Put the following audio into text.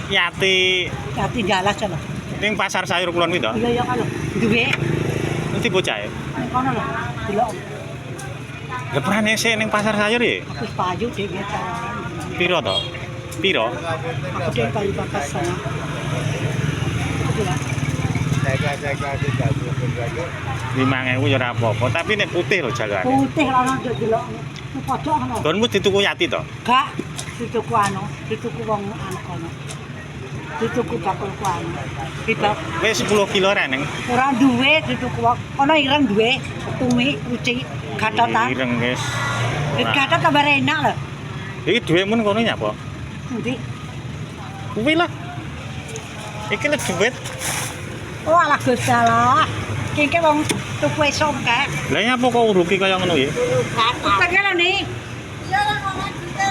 Yati Yati jalas lho. ning pasar sayur kulon kuwi to. Iya ya kalau duwe Mesti bocah ya. kono lho. Delok Lah perane sik ning pasar sayur ya. aku payu dhewe ta. Piro to? Piro? Aku dhewe payu bakas sana. Itu lah. 5.000 ya ora apa-apa, tapi nek putih lho jalane. Putih lah nang delok. Nang pojok ngono. Donmu dituku Yati to? Gak dituku anu, dituku wong anu kono. Dituku bakulku anu. Kita Wis 10 kilo ra ning. ora duwe dituku wong. Ono ireng duwe, tumi, uci, gatotan. Ireng wis. Gatot kabar enak lho. Iki dhuwitmu ning kono nyapa? Endi? Kuwi lah. Iki lek dhuwit. Oh alah Gusti Allah. Kiki wong tuku esuk kae. Lah nyapa kok uruki kaya ngono ya? Kan. Pengen lho nih. Iya lah, kalau kita